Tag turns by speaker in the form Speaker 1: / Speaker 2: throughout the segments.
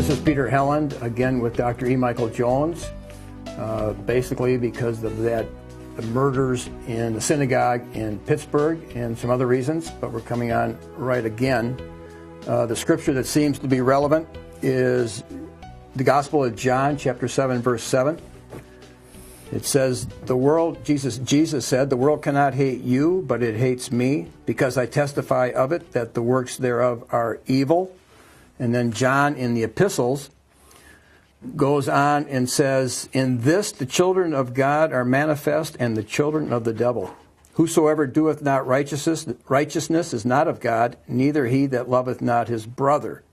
Speaker 1: This is Peter Helland, again with Dr. E.Michael Jones, basically because of the murders in the synagogue in Pittsburgh and some other reasons, but we're coming on right again. The scripture that seems to be relevant is the Gospel of John, chapter 7, verse 7. It says, Jesus said, the world cannot hate you, but it hates me, because I testify of it, that the works thereof are evil. And then John in the epistles goes on and says, in this the children of God are manifest, and the children of the devil. Whosoever doeth not righteousness is not of God, neither he that loveth not his brother.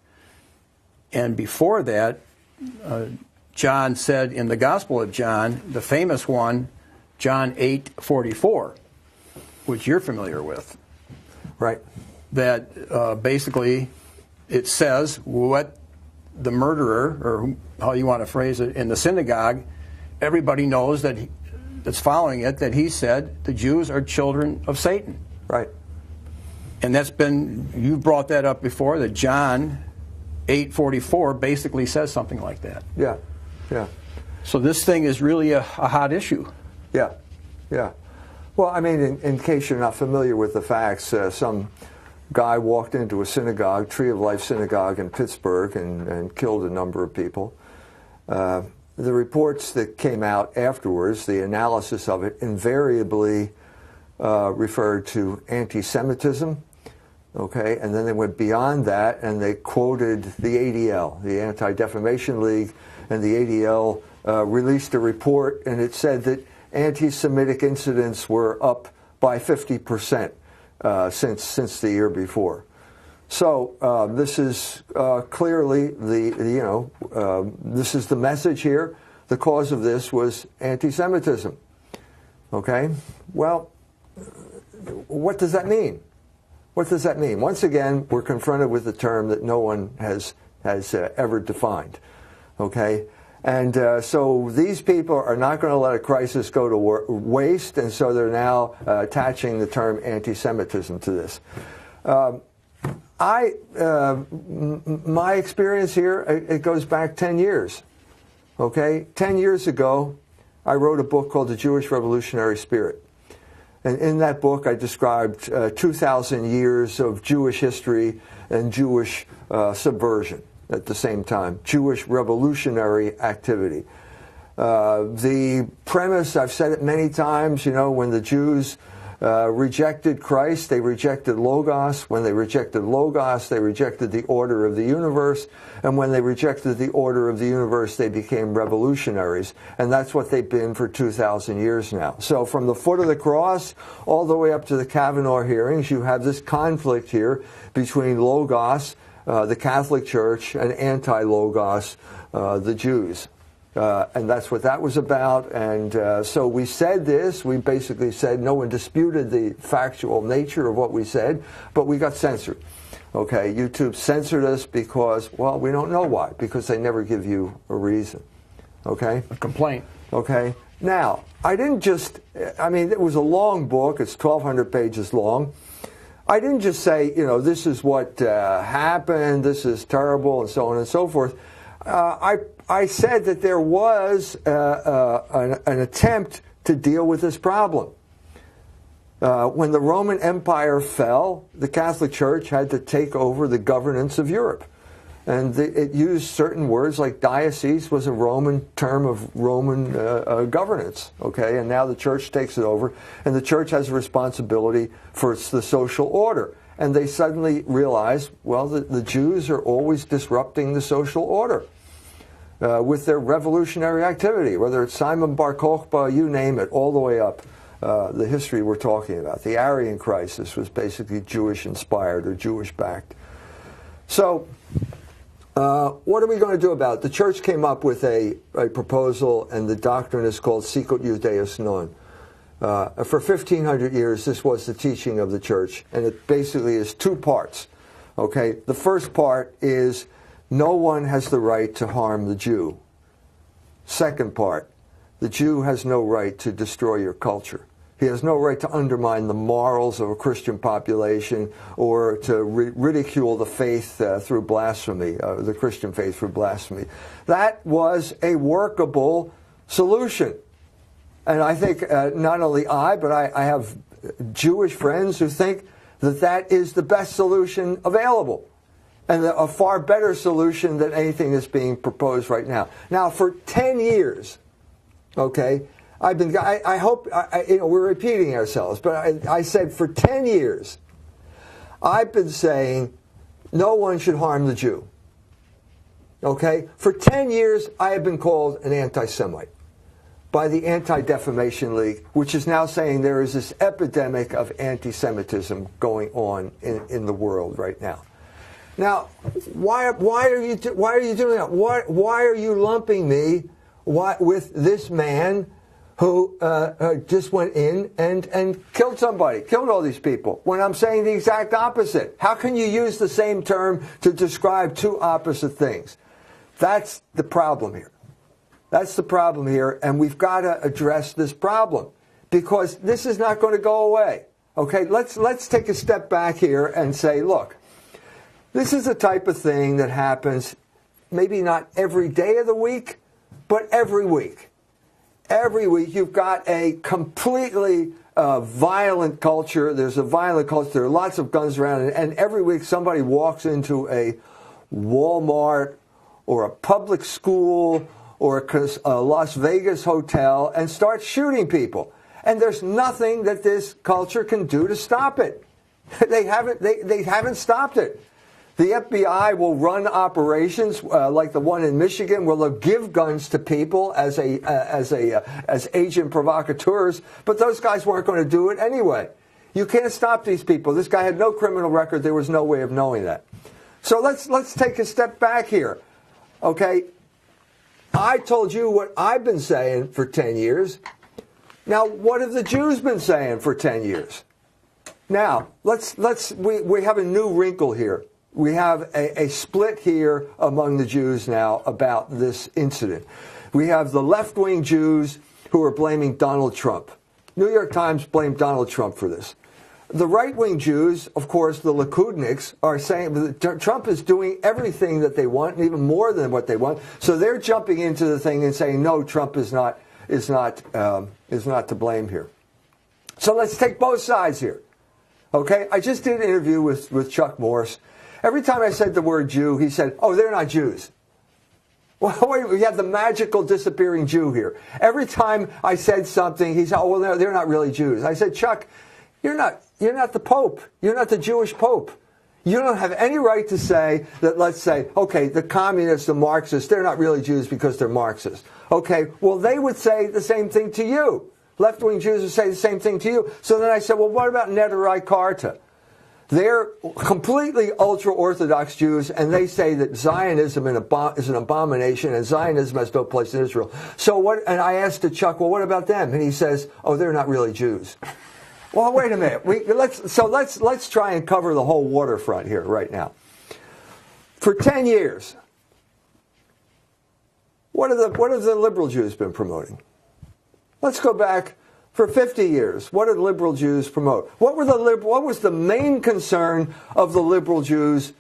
Speaker 1: And before that, John said in the Gospel of John, the famous one, John 8:44, which you're familiar with.
Speaker 2: Right.
Speaker 1: That basically it says what the murderer, or how you want to phrase it, in the synagogue, everybody knows that's following it, that he said the Jews are children of Satan.
Speaker 2: Right.
Speaker 1: And you've brought that up before, that John 8:44 basically says something like that.
Speaker 2: Yeah, yeah.
Speaker 1: So this thing is really a hot issue.
Speaker 2: Yeah, yeah. Well, I mean, in case you're not familiar with the facts, some guy walked into a synagogue, Tree of Life Synagogue in Pittsburgh, and killed a number of people. The reports that came out afterwards, the analysis of it, invariably referred to anti-Semitism. Okay, and then they went beyond that, and they quoted the ADL, the Anti-Defamation League, and the ADL released a report, and it said that anti-Semitic incidents were up by 50%. Since the year before. So this is clearly this is the message here. The cause of this was anti-Semitism. Okay? Well, what does that mean? What does that mean? Once again, we're confronted with a term that no one has ever defined. Okay? And so these people are not going to let a crisis go to waste, and so they're now attaching the term anti-Semitism to this. My experience here, it goes back 10 years. Okay? 10 years ago, I wrote a book called The Jewish Revolutionary Spirit. And in that book, I described 2,000 years of Jewish history and Jewish subversion. At the same time, Jewish revolutionary activity. The premise, I've said it many times, when the Jews rejected Christ, they rejected Logos. When they rejected Logos, they rejected the order of the universe. And when they rejected the order of the universe, they became revolutionaries. And that's what they've been for 2,000 years now. So from the foot of the cross all the way up to the Kavanaugh hearings, you have this conflict here between Logos, the Catholic Church, and anti-Logos, the Jews. And that's what that was about. And so we said this. We basically said no one disputed the factual nature of what we said, but we got censored. Okay, YouTube censored us because, well, we don't know why, because they never give you a reason. Okay?
Speaker 1: A complaint.
Speaker 2: Okay. Now, it was a long book. It's 1,200 pages long. I didn't just say, this is what happened, this is terrible, and so on and so forth. I said that there was an attempt to deal with this problem. When the Roman Empire fell, the Catholic Church had to take over the governance of Europe. And it used certain words like diocese was a Roman term of Roman governance, okay? And now the church takes it over, and the church has a responsibility for the social order. And they suddenly realize, well, the Jews are always disrupting the social order with their revolutionary activity, whether it's Simon Bar Kokhba, you name it, all the way up. The history we're talking about. The Aryan crisis was basically Jewish-inspired or Jewish-backed. So, what are we going to do about it? The church came up with a proposal, and the doctrine is called Sicut Judaeus Non. For 1,500 years, this was the teaching of the church, and it basically is two parts. Okay, the first part is no one has the right to harm the Jew. Second part, the Jew has no right to destroy your culture. He has no right to undermine the morals of a Christian population or to ridicule the faith through blasphemy, the Christian faith through blasphemy. That was a workable solution. And I think not only but I have Jewish friends who think that that is the best solution available and a far better solution than anything that's being proposed right now. Now, for 10 years, okay, I hope, we're repeating ourselves, but I said for 10 years, I've been saying no one should harm the Jew. Okay? For 10 years, I have been called an anti-Semite by the Anti-Defamation League, which is now saying there is this epidemic of anti-Semitism going on in the world right now. Now, why are you doing that? Why are you lumping me with this man who just went in and killed somebody, killed all these people, when I'm saying the exact opposite? How can you use the same term to describe two opposite things? That's the problem here. That's the problem here, and we've got to address this problem because this is not going to go away. Okay, let's take a step back here and say, look, this is the type of thing that happens maybe not every day of the week, but every week. Every week you've got a completely violent culture. There's a violent culture. There are lots of guns around, and every week somebody walks into a Walmart or a public school or a Las Vegas hotel and starts shooting people. And there's nothing that this culture can do to stop it. They haven't stopped it. The FBI will run operations like the one in Michigan, where they'll give guns to people as agent provocateurs, but those guys weren't going to do it anyway. You can't stop these people. This guy had no criminal record. There was no way of knowing that. So let's take a step back here. Okay, I told you what I've been saying for 10 years. Now, what have the Jews been saying for 10 years? Now, we have a new wrinkle here. We have a split here among the Jews now about this incident. We have the left-wing Jews who are blaming Donald Trump. New York Times blamed Donald Trump for this. The right-wing Jews, of course, the Likudniks, are saying that Trump is doing everything that they want, and even more than what they want. So they're jumping into the thing and saying, no, Trump is not to blame here. So let's take both sides here. Okay, I just did an interview with Chuck Morse. Every time I said the word Jew, he said, oh, they're not Jews. Well, wait, we have the magical disappearing Jew here. Every time I said something, he said, oh, well, they're not really Jews. I said, Chuck, you're not the Pope. You're not the Jewish Pope. You don't have any right to say that, let's say, okay, the communists, the Marxists, they're not really Jews because they're Marxists. Okay, well, they would say the same thing to you. Left-wing Jews would say the same thing to you. So then I said, well, what about Nederai Karta? They're completely ultra-Orthodox Jews, and they say that Zionism is an abomination, and Zionism has no place in Israel. So what? And I asked Chuck, well, what about them? And he says, oh, they're not really Jews. Well, wait a minute. Let's try and cover the whole waterfront here right now. For 10 years, what have the liberal Jews been promoting? Let's go back. For 50 years, what did liberal Jews promote? What was the main concern of the liberal Jews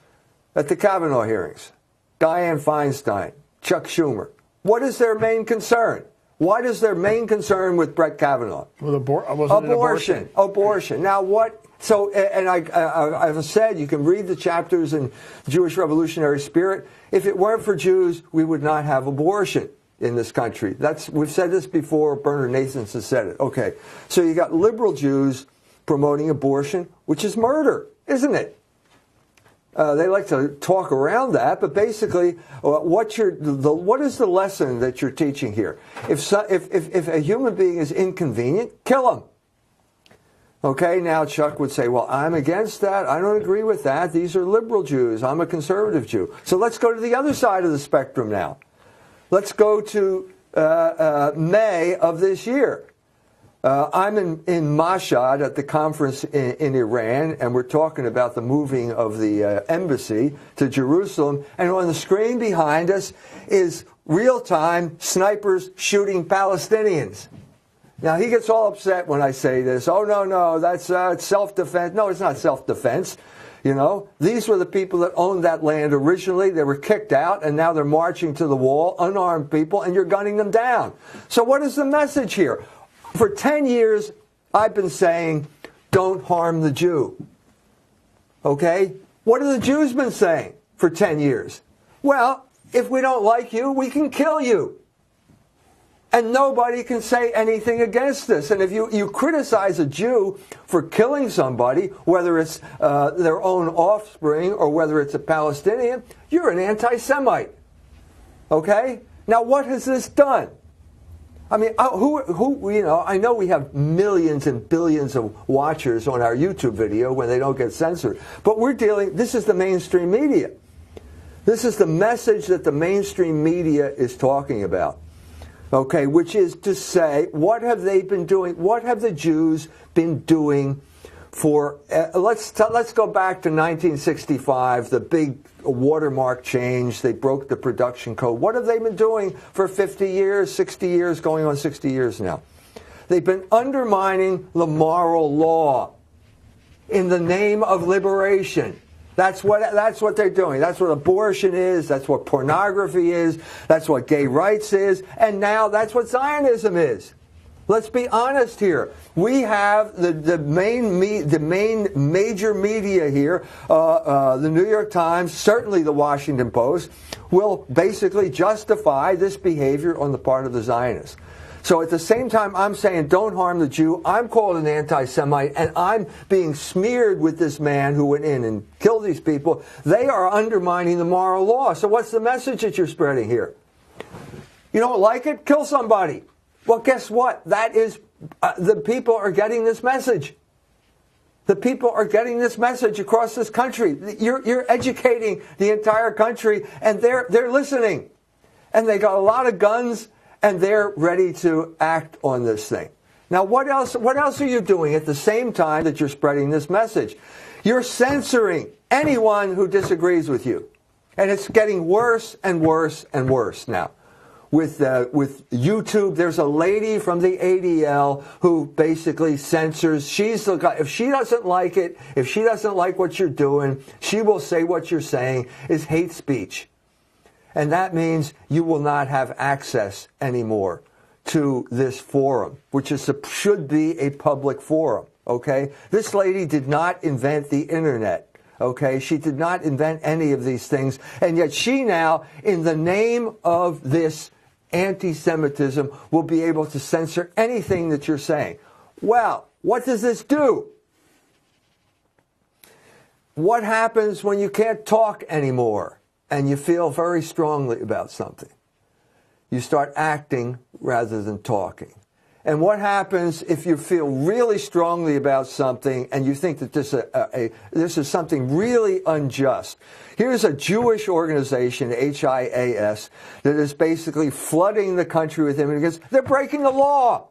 Speaker 2: at the Kavanaugh hearings? Dianne Feinstein, Chuck Schumer. What is their main concern? What is their main concern with Brett Kavanaugh?
Speaker 1: Well, abortion.
Speaker 2: Abortion. Now what? So, and I've said, you can read the chapters in the Jewish Revolutionary Spirit. If it weren't for Jews, we would not have abortion in this country. We've said this before. Bernard Nathans has said it. Okay, so you got liberal Jews promoting abortion, which is murder, isn't it? They like to talk around that, but basically, what is the lesson that you're teaching here? If a human being is inconvenient, kill him. Okay, now Chuck would say, well, I'm against that. I don't agree with that. These are liberal Jews. I'm a conservative Jew. So let's go to the other side of the spectrum now. Let's go to May of this year. I'm in Mashhad at the conference in Iran, and we're talking about the moving of the embassy to Jerusalem. And on the screen behind us is real-time snipers shooting Palestinians. Now, he gets all upset when I say this. Oh, no, that's self-defense. No, it's not self-defense. You know, these were the people that owned that land originally. They were kicked out, and now they're marching to the wall, unarmed people, and you're gunning them down. So what is the message here? For 10 years, I've been saying, don't harm the Jew. Okay? What have the Jews been saying for 10 years? Well, if we don't like you, we can kill you. And nobody can say anything against this. And if you criticize a Jew for killing somebody, whether it's their own offspring or whether it's a Palestinian, you're an anti-Semite. Okay? Now, what has this done? I mean, I know we have millions and billions of watchers on our YouTube video when they don't get censored. But this is the mainstream media. This is the message that the mainstream media is talking about. Okay, which is to say, what have they been doing? What have the Jews been doing for? Let's go back to 1965, the big watermark change. They broke the production code. What have they been doing for 50 years, 60 years, going on 60 years now? They've been undermining the moral law in the name of liberation. That's what they're doing. That's what abortion is. That's what pornography is. That's what gay rights is. And now that's what Zionism is. Let's be honest here. We have the main major media here, the New York Times, certainly the Washington Post, will basically justify this behavior on the part of the Zionists. So at the same time I'm saying don't harm the Jew, I'm called an anti-Semite, and I'm being smeared with this man who went in and killed these people. They are undermining the moral law. So what's the message that you're spreading here? You don't like it? Kill somebody. Well, guess what? That is, the people are getting this message. The people are getting this message across this country. You're educating the entire country, and they're listening. And they got a lot of guns, and they're ready to act on this thing. Now, what else are you doing at the same time that you're spreading this message? You're censoring anyone who disagrees with you. And it's getting worse and worse and worse now. With YouTube, there's a lady from the ADL who basically censors. She's the guy. If she doesn't like it, if she doesn't like what you're doing, she will say what you're saying is hate speech. And that means you will not have access anymore to this forum, which should be a public forum, okay? This lady did not invent the internet, okay? She did not invent any of these things. And yet she now, in the name of this anti-Semitism, will be able to censor anything that you're saying. Well, what does this do? What happens when you can't talk anymore? And you feel very strongly about something? You start acting rather than talking. And what happens if you feel really strongly about something and you think that this is something really unjust? Here's a Jewish organization, HIAS, that is basically flooding the country with immigrants. They're breaking the law.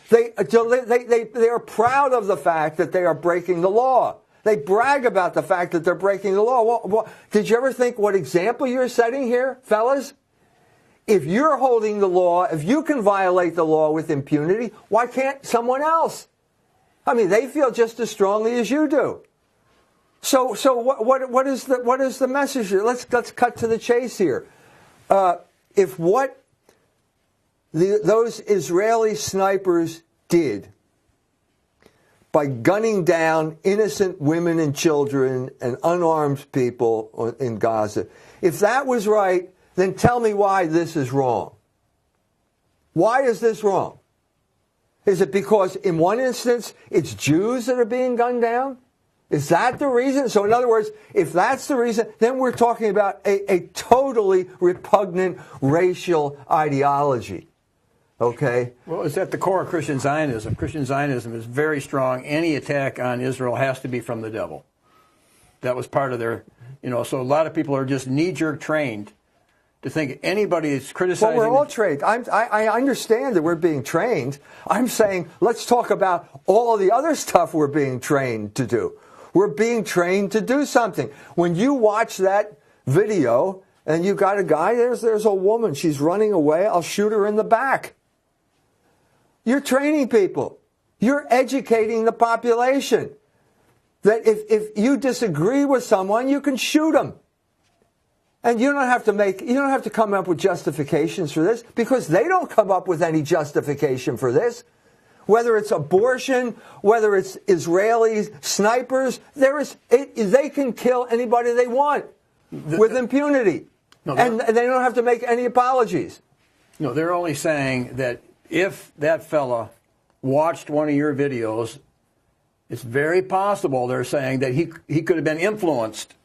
Speaker 2: They are proud of the fact that they are breaking the law. They brag about the fact that they're breaking the law. Well, did you ever think what example you're setting here, fellas? If you're holding the law, if you can violate the law with impunity, why can't someone else? I mean, they feel just as strongly as you do. So what is the message here? Let's cut to the chase here. If what those Israeli snipers did by gunning down innocent women and children and unarmed people in Gaza, if that was right, then tell me why this is wrong. Why is this wrong? Is it because in one instance it's Jews that are being gunned down? Is that the reason? So in other words, if that's the reason, then we're talking about a totally repugnant racial ideology. Okay. Well,
Speaker 1: it's at the core of Christian Zionism. Christian Zionism is very strong. Any attack on Israel has to be from the devil. That was part of their, so a lot of people are just knee-jerk trained to think anybody that's criticizing...
Speaker 2: Well, we're all trained. I understand that we're being trained. I'm saying let's talk about all of the other stuff we're being trained to do. We're being trained to do something. When you watch that video and you got a guy, there's a woman, she's running away, I'll shoot her in the back. You're training people. You're educating the population. That if you disagree with someone, you can shoot them. And you don't have to come up with justifications for this, because they don't come up with any justification for this. Whether it's abortion, whether it's Israeli snipers, they can kill anybody they want with impunity.
Speaker 1: No,
Speaker 2: and they don't have to make any apologies.
Speaker 1: No, they're only saying that if that fella watched one of your videos, it's very possible, they're saying, that he could have been influenced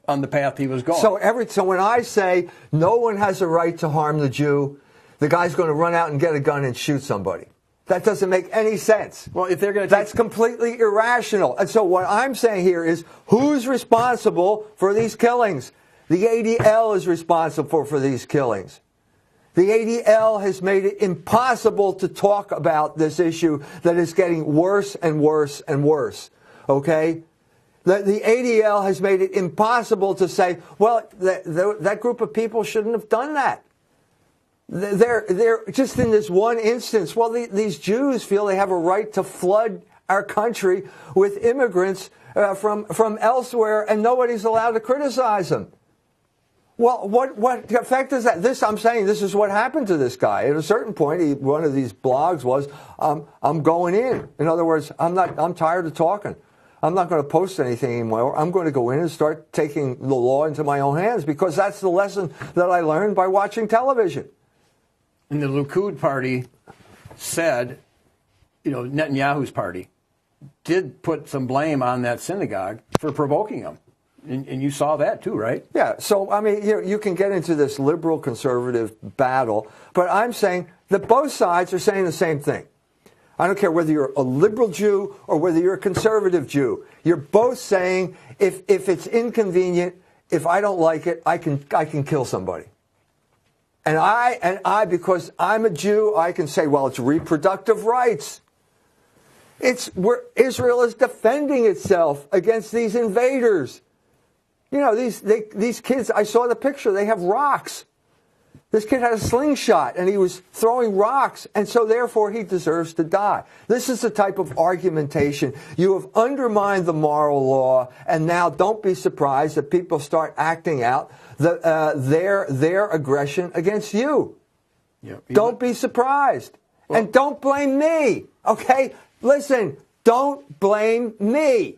Speaker 1: on the path he was going.
Speaker 2: So when I say no one has a right to harm the Jew, the guy's going to run out and get a gun and shoot somebody. That doesn't make any sense.
Speaker 1: Well, if they're going to
Speaker 2: That's completely irrational. And so what I'm saying here is, who's responsible for these killings? The ADL is responsible for these killings. The ADL has made it impossible to talk about this issue that is getting worse and worse and worse. Okay? The ADL has made it impossible to say, well, that group of people shouldn't have done that. They're just in this one instance. Well, these Jews feel they have a right to flood our country with immigrants from elsewhere, and nobody's allowed to criticize them. Well, what effect does that? I'm saying this is what happened to this guy. At a certain point, one of these blogs was, I'm going in. In other words, I'm tired of talking. I'm not going to post anything anymore. I'm going to go in and start taking the law into my own hands, because that's the lesson that I learned by watching television.
Speaker 1: And the Likud party said, Netanyahu's party did put some blame on that synagogue for provoking him. And you saw that too, right?
Speaker 2: Yeah. So, I mean, you can get into this liberal-conservative battle, but I'm saying that both sides are saying the same thing. I don't care whether you're a liberal Jew or whether you're a conservative Jew. You're both saying, if it's inconvenient, if I don't like it, I can kill somebody. And I, because I'm a Jew, I can say, well, it's reproductive rights. It's where Israel is defending itself against these invaders. These kids, I saw the picture, they have rocks. This kid had a slingshot, and he was throwing rocks, and so therefore he deserves to die. This is the type of argumentation. You have undermined the moral law, and now don't be surprised that people start acting out their aggression against you. Yeah, don't be surprised. Well, and don't blame me, okay? Listen, don't blame me.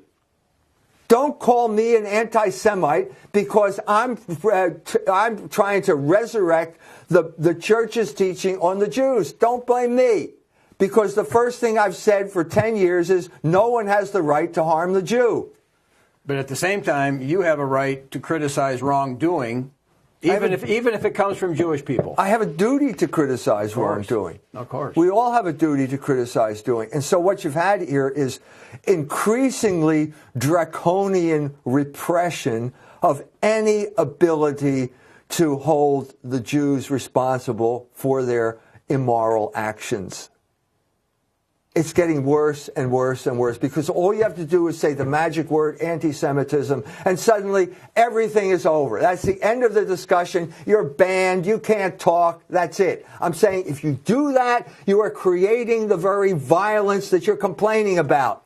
Speaker 2: Don't call me an anti-Semite because I'm trying to resurrect the church's teaching on the Jews. Don't blame me, because the first thing I've said for 10 years is no one has the right to harm the Jew.
Speaker 1: But at the same time, you have a right to criticize wrongdoing, even if it comes from Jewish people.
Speaker 2: I have a duty to criticize wrongdoing.
Speaker 1: Of course.
Speaker 2: We all have a duty to criticize doing. And so what you've had here is increasingly draconian repression of any ability to hold the Jews responsible for their immoral actions. It's getting worse and worse and worse, because all you have to do is say the magic word anti-Semitism, and suddenly everything is over. That's the end of the discussion. You're banned. You can't talk. That's it. I'm saying if you do that, you are creating the very violence that you're complaining about.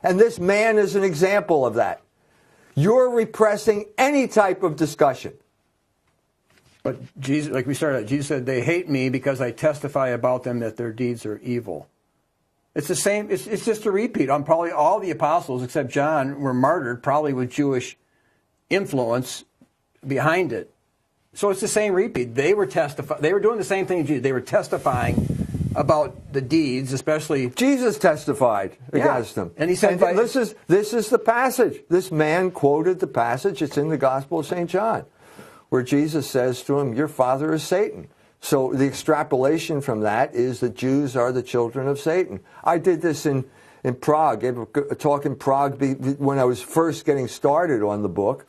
Speaker 2: And this man is an example of that. You're repressing any type of discussion.
Speaker 1: But Jesus, like we started, Jesus said, they hate me because I testify about them that their deeds are evil. It's the same. It's just a repeat. Probably all the apostles except John were martyred, probably with Jewish influence behind it. So it's the same repeat. They were doing the same thing as Jesus. They were testifying about the deeds, especially
Speaker 2: Jesus testified against them.
Speaker 1: And he said,
Speaker 2: this is the passage. This man quoted the passage. It's in the Gospel of St. John, where Jesus says to him, "Your father is Satan." So the extrapolation from that is that Jews are the children of Satan. I did this in Prague, gave a talk in Prague when I was first getting started on the book.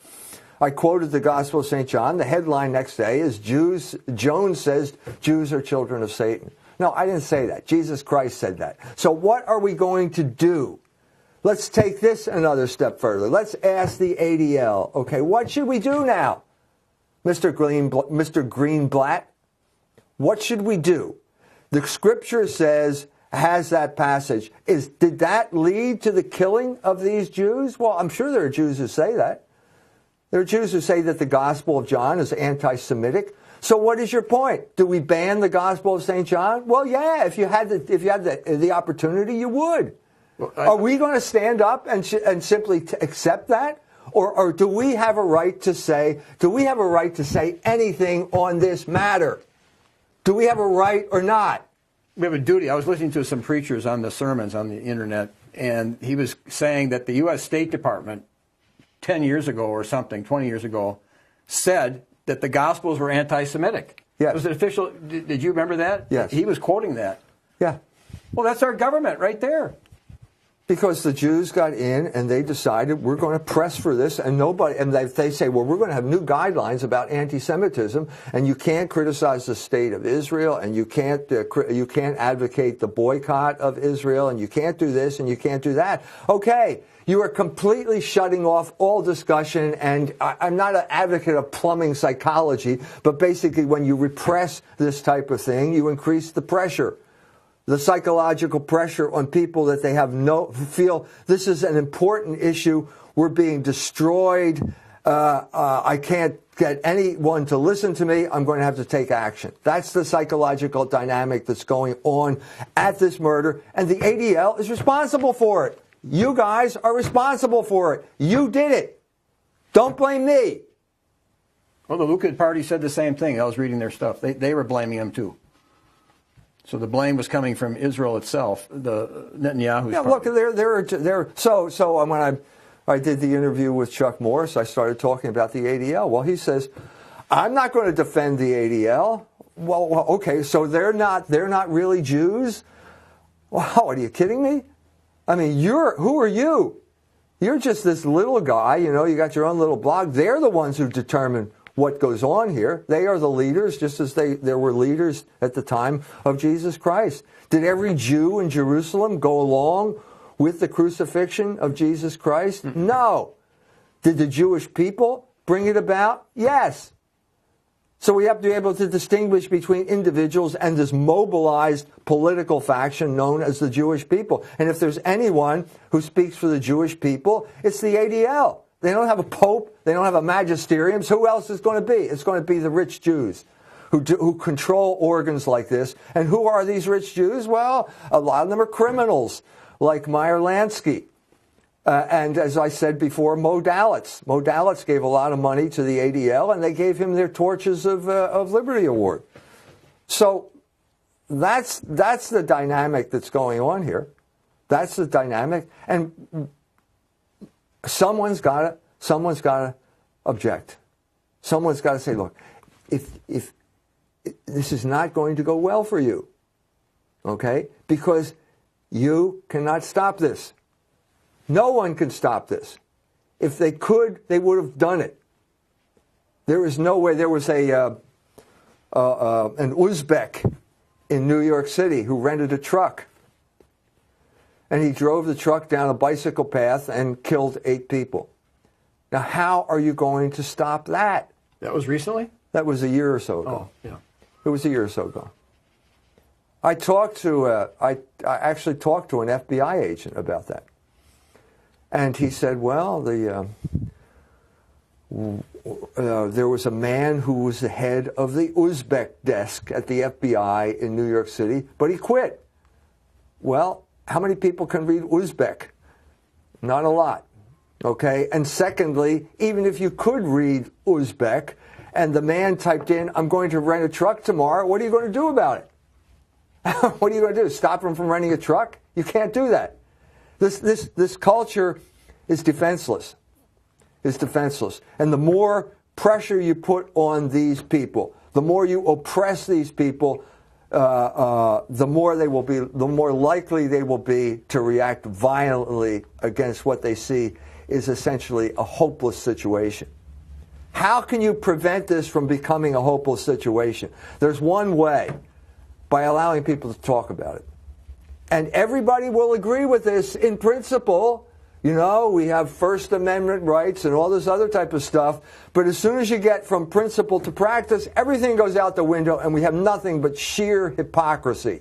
Speaker 2: I quoted the Gospel of St. John. The headline next day is Jones says Jews are children of Satan. No, I didn't say that. Jesus Christ said that. So what are we going to do? Let's take this another step further. Let's ask the ADL, okay, what should we do now? Mr. Greenblatt, what should we do? The scripture says, has that passage. Did that lead to the killing of these Jews? Well, I'm sure there are Jews who say that. There are Jews who say that the Gospel of John is anti-Semitic. So what is your point? Do we ban the Gospel of St. John? Well, yeah, if you had the opportunity, you would. Well, are we going to stand up and simply accept that? Or do we have a right to say anything on this matter? Do we have a right or not?
Speaker 1: We have a duty. I was listening to some preachers on the sermons on the internet, and he was saying that the U.S. State Department 10 years ago or something, 20 years ago, said that the Gospels were anti-Semitic.
Speaker 2: Yes.
Speaker 1: Was it official? Did you remember that?
Speaker 2: Yes.
Speaker 1: He was quoting that.
Speaker 2: Yeah.
Speaker 1: Well, that's our government right there.
Speaker 2: Because the Jews got in and they decided we're going to press for this, and they say, well, we're going to have new guidelines about anti-Semitism, and you can't criticize the state of Israel, and you can't advocate the boycott of Israel, and you can't do this and you can't do that. Okay, you are completely shutting off all discussion, and I'm not an advocate of plumbing psychology, but basically when you repress this type of thing, you increase the pressure. The psychological pressure on people that they feel this is an important issue. We're being destroyed. I can't get anyone to listen to me. I'm going to have to take action. That's the psychological dynamic that's going on at this murder. And the ADL is responsible for it. You guys are responsible for it. You did it. Don't blame me.
Speaker 1: Well, the Likud party said the same thing. I was reading their stuff. They were blaming him too. So the blame was coming from Israel itself, the Netanyahu's
Speaker 2: party. Look, so when I did the interview with Chuck Morris, I started talking about the ADL. Well, he says, I'm not going to defend the ADL. Well, okay, so they're not really Jews? Wow, are you kidding me? I mean, who are you? You're just this little guy, you got your own little blog. They're the ones who determine what goes on here. They are the leaders, just as there were leaders at the time of Jesus Christ. Did every Jew in Jerusalem go along with the crucifixion of Jesus Christ? Mm-hmm. No. Did the Jewish people bring it about? Yes. So we have to be able to distinguish between individuals and this mobilized political faction known as the Jewish people. And if there's anyone who speaks for the Jewish people, it's the ADL. They don't have a pope. They don't have a magisterium. So who else is going to be? It's going to be the rich Jews who control organs like this. And who are these rich Jews? Well, a lot of them are criminals, like Meyer Lansky. And as I said before, Mo Dalitz. Mo Dalitz gave a lot of money to the ADL, and they gave him their Torches of Liberty Award. So that's the dynamic that's going on here. That's the dynamic. And someone's got to object. Someone's got to say, look, if this is not going to go well for you, okay? Because you cannot stop this. No one can stop this. If they could, they would have done it. There is no way. There was an Uzbek in New York City who rented a truck. And he drove the truck down a bicycle path and killed 8 people. Now, how are you going to stop that?
Speaker 1: That was recently?
Speaker 2: That was a year or so ago.
Speaker 1: Oh, yeah.
Speaker 2: It was a year or so ago. I actually talked to an FBI agent about that. And he said, well, there was a man who was the head of the Uzbek desk at the FBI in New York City, but he quit. Well, how many people can read Uzbek? Not a lot. Okay? And secondly, even if you could read Uzbek and the man typed in, I'm going to rent a truck tomorrow, what are you going to do about it? What are you going to do? Stop him from renting a truck? You can't do that. This culture is defenseless. It's defenseless. And the more pressure you put on these people, the more you oppress these people, the more likely they will be to react violently against what they see is essentially a hopeless situation. How can you prevent this from becoming a hopeless situation? There's one way, by allowing people to talk about it. And everybody will agree with this in principle. You know, we have First Amendment rights and all this other type of stuff. But as soon as you get from principle to practice, everything goes out the window and we have nothing but sheer hypocrisy.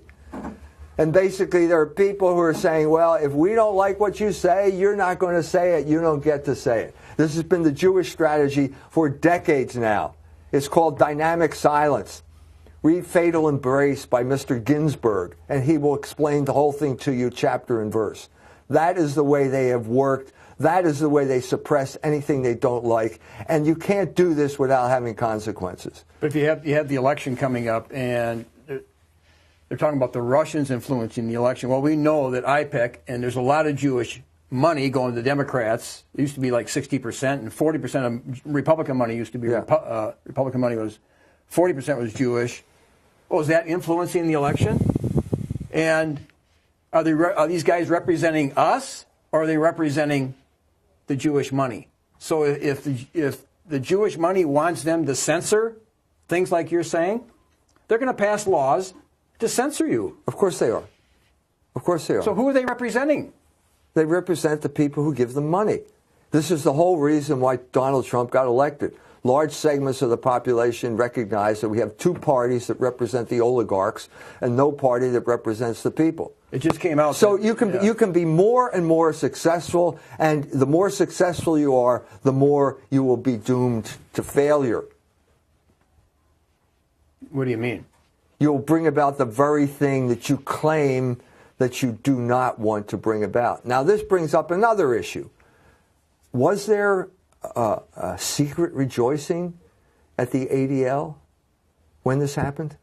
Speaker 2: And basically there are people who are saying, well, if we don't like what you say, you're not going to say it. You don't get to say it. This has been the Jewish strategy for decades now. It's called dynamic silence. Read Fatal Embrace by Mr. Ginsberg, and he will explain the whole thing to you chapter and verse. That is the way they have worked. That is the way they suppress anything they don't like. And you can't do this without having consequences.
Speaker 1: But if you have the election coming up, and they're talking about the Russians influencing the election. Well, we know that IPEC, and there's a lot of Jewish money going to the Democrats. It used to be like 60%, and 40% of Republican money used to be, Republican money was, 40% was Jewish. Well, is that influencing the election? And are these guys representing us, or are they representing the Jewish money? So if the Jewish money wants them to censor things like you're saying, they're going to pass laws to censor you.
Speaker 2: Of course they are. Of course they are.
Speaker 1: So who are they representing?
Speaker 2: They represent the people who give them money. This is the whole reason why Donald Trump got elected. Large segments of the population recognize that we have two parties that represent the oligarchs and no party that represents the people.
Speaker 1: It just came out.
Speaker 2: So you can be more and more successful, and the more successful you are, the more you will be doomed to failure.
Speaker 1: What do you mean?
Speaker 2: You'll bring about the very thing that you claim that you do not want to bring about. Now, this brings up another issue. Was there a secret rejoicing at the ADL when this happened?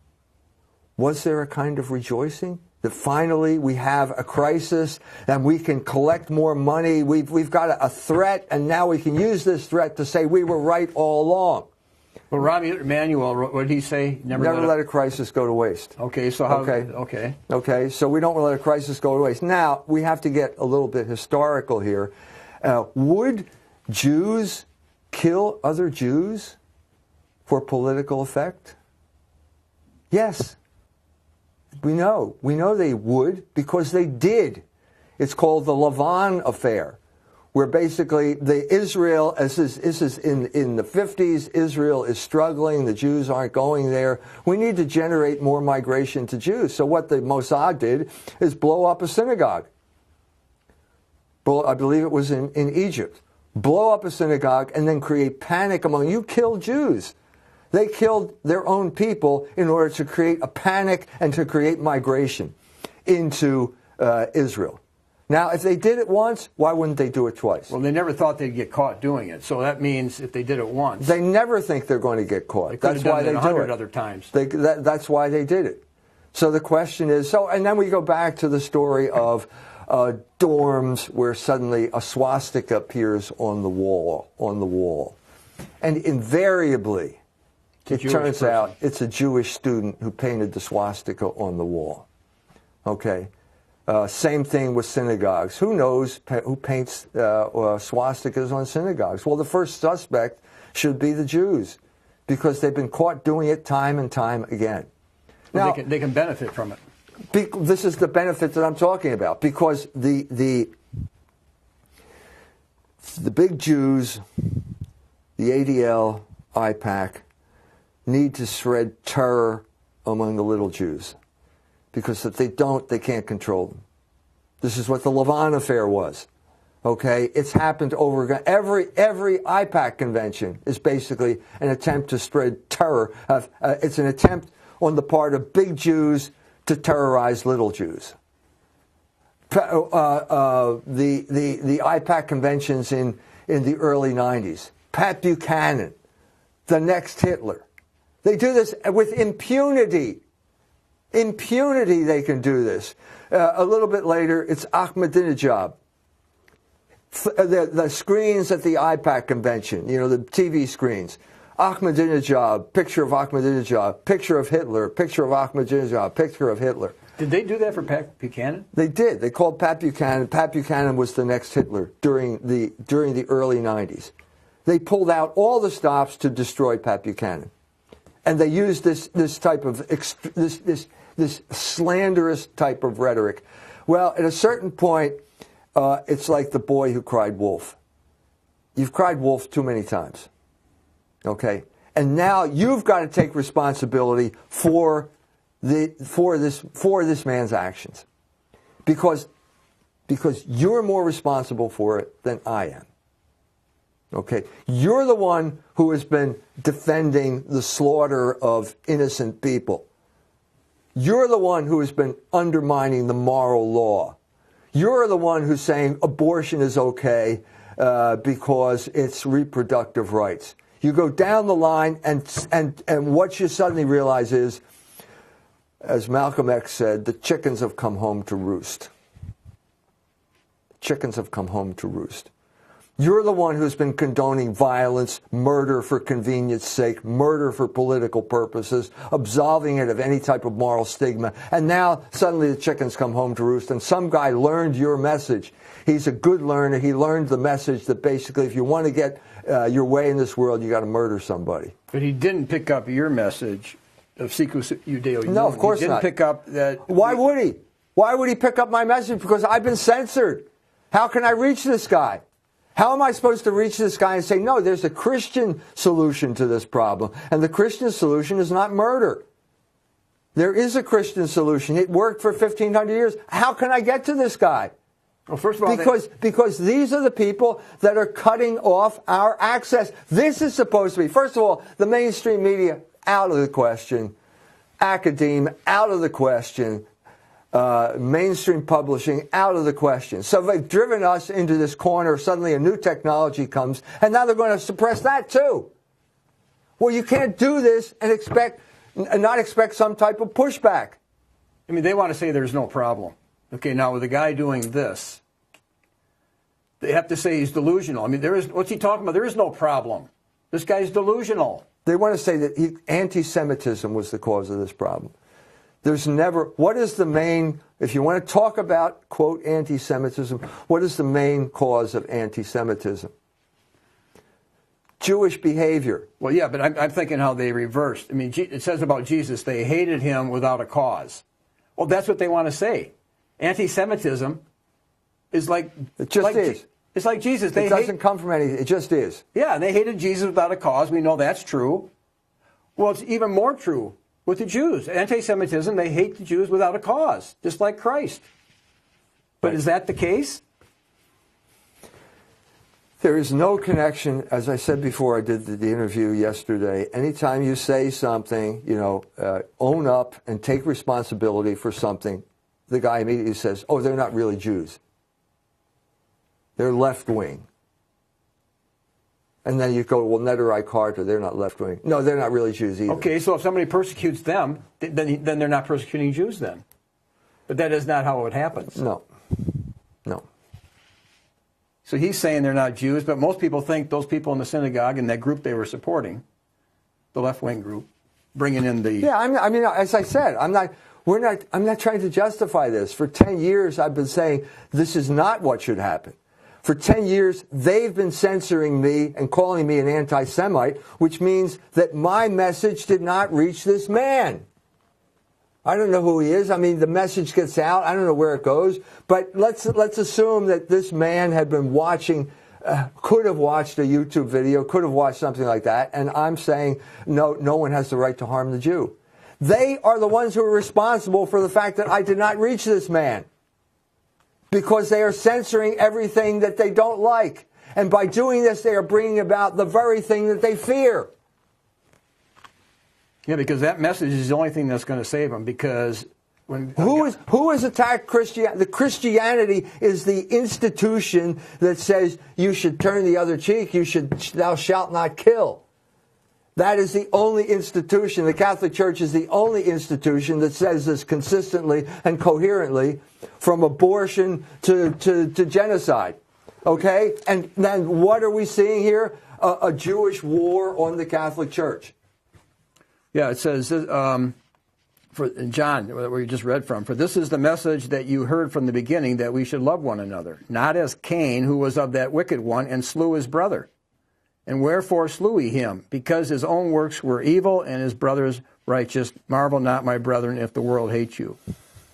Speaker 2: Was there a kind of rejoicing that finally we have a crisis and we can collect more money? We've got a threat, and now we can use this threat to say we were right all along.
Speaker 1: Well, Rahm Emanuel, what did he say?
Speaker 2: Never let a crisis go to waste.
Speaker 1: Okay, so how? Okay,
Speaker 2: so we don't let a crisis go to waste. Now, we have to get a little bit historical here. Would Jews kill other Jews for political effect? Yes. We know they would, because they did. It's called the Lavon affair, where basically Israel, this is in the 50s, Israel is struggling, the Jews aren't going there. We need to generate more migration to Jews. So what the Mossad did is blow up a synagogue. I believe it was in Egypt. Blow up a synagogue and then create panic among you. Kill Jews. They killed their own people in order to create a panic and to create migration into Israel. Now, if they did it once, why wouldn't they do it twice?
Speaker 1: Well, they never thought they'd get caught doing it. So that means if they did it once,
Speaker 2: they never think they're going to get caught.
Speaker 1: That's why they do it 100 other times.
Speaker 2: That's why they did it. So the question is, and then we go back to the story of dorms where suddenly a swastika appears on the wall. And invariably, it turns out it's a Jewish student who painted the swastika on the wall. Okay. Same thing with synagogues. Who knows who paints swastikas on synagogues? Well, the first suspect should be the Jews, because they've been caught doing it time and time again.
Speaker 1: Well, now, they can benefit from it.
Speaker 2: This is the benefit that I'm talking about, because the big Jews, the ADL, IPAC, need to spread terror among the little Jews. Because if they don't, they can't control them. This is what the Lavon affair was. Okay? It's happened over again. Every IPAC convention is basically an attempt to spread terror. It's an attempt on the part of big Jews to terrorize little Jews. The IPAC conventions in the early 90s. Pat Buchanan, the next Hitler. They do this with impunity. Impunity, they can do this. A little bit later, it's Ahmadinejad. The screens at the IPAC convention, the TV screens. Ahmadinejad, picture of Ahmadinejad, picture of Hitler, picture of Ahmadinejad, picture of Hitler.
Speaker 1: Did they do that for Pat Buchanan?
Speaker 2: They did. They called Pat Buchanan. Pat Buchanan was the next Hitler during the early 90s. They pulled out all the stops to destroy Pat Buchanan. And they used this type of this slanderous type of rhetoric. Well, at a certain point, it's like the boy who cried wolf. You've cried wolf too many times. Okay? And now you've got to take responsibility for for this man's actions, because you're more responsible for it than I am. Okay, you're the one who has been defending the slaughter of innocent people. You're the one who has been undermining the moral law. You're the one who's saying abortion is okay because it's reproductive rights. You go down the line, and what you suddenly realize is, as Malcolm X said, the chickens have come home to roost. Chickens have come home to roost. You're the one who's been condoning violence, murder for convenience sake, murder for political purposes, absolving it of any type of moral stigma. And now suddenly the chickens come home to roost, and some guy learned your message. He's a good learner. He learned the message that basically if you want to get your way in this world, you got to murder somebody.
Speaker 1: But he didn't pick up your message of Sicut Judeo.
Speaker 2: No, of course not.
Speaker 1: He didn't pick up that.
Speaker 2: Why would he? Why would he pick up my message? Because I've been censored. How can I reach this guy? How am I supposed to reach this guy and say, no, there's a Christian solution to this problem, and the Christian solution is not murder? There is a Christian solution. It worked for 1,500 years. How can I get to this guy?
Speaker 1: Well, first of all,
Speaker 2: because these are the people that are cutting off our access. This is supposed to be, first of all, the mainstream media, out of the question. Academia, out of the question. Mainstream publishing, out of the question. So they've driven us into this corner. Suddenly a new technology comes, and now they're going to suppress that too. Well, you can't do this and not expect some type of pushback.
Speaker 1: I mean, they want to say there's no problem. Okay, now with the guy doing this, they have to say he's delusional. I mean, what's he talking about? There is no problem. This guy's delusional.
Speaker 2: They want to say that anti-Semitism was the cause of this problem. There's never, what is the main, if you want to talk about, quote, anti-Semitism, what is the main cause of anti-Semitism? Jewish behavior.
Speaker 1: Well, yeah, but I'm thinking how they reversed. I mean, it says about Jesus, they hated him without a cause. Well, that's what they want to say. Anti-Semitism is like...
Speaker 2: It just is.
Speaker 1: It's like Jesus.
Speaker 2: It doesn't come from anything. It just is.
Speaker 1: Yeah, and they hated Jesus without a cause. We know that's true. Well, it's even more true with the Jews. Anti-Semitism, they hate the Jews without a cause, just like Christ. But is that the case?
Speaker 2: There is no connection. As I said before, I did the interview yesterday. Anytime you say something, own up and take responsibility for something, the guy immediately says, oh, they're not really Jews. They're left-wing. And then you go, well, Netherai Carter, they're not left-wing. No, they're not really Jews either.
Speaker 1: Okay, so if somebody persecutes them, then they're not persecuting Jews then. But that is not how it happens.
Speaker 2: No.
Speaker 1: So he's saying they're not Jews, but most people think those people in the synagogue and that group they were supporting, the left-wing group, bringing in the...
Speaker 2: Yeah, I mean, as I said, I'm not trying to justify this. For 10 years, I've been saying this is not what should happen. For 10 years, they've been censoring me and calling me an anti-Semite, which means that my message did not reach this man. I don't know who he is. I mean, the message gets out. I don't know where it goes. But let's assume that this man had been watching, could have watched a YouTube video, could have watched something like that. And I'm saying, no one has the right to harm the Jew. They are the ones who are responsible for the fact that I did not reach this man. Because they are censoring everything that they don't like. And by doing this, they are bringing about the very thing that they fear.
Speaker 1: Yeah, because that message is the only thing that's going to save them. Because
Speaker 2: who has attacked Christianity? The Christianity is the institution that says you should turn the other cheek. Thou shalt not kill. That is the only institution. The Catholic Church is the only institution that says this consistently and coherently, from abortion to genocide. Okay? And then what are we seeing here? A Jewish war on the Catholic Church.
Speaker 1: Yeah, it says, for John, where we just read from, for this is the message that you heard from the beginning, that we should love one another, not as Cain, who was of that wicked one, and slew his brother. And wherefore slew he him? Because his own works were evil, and his brother's righteous. Marvel not, my brethren, if the world hates you.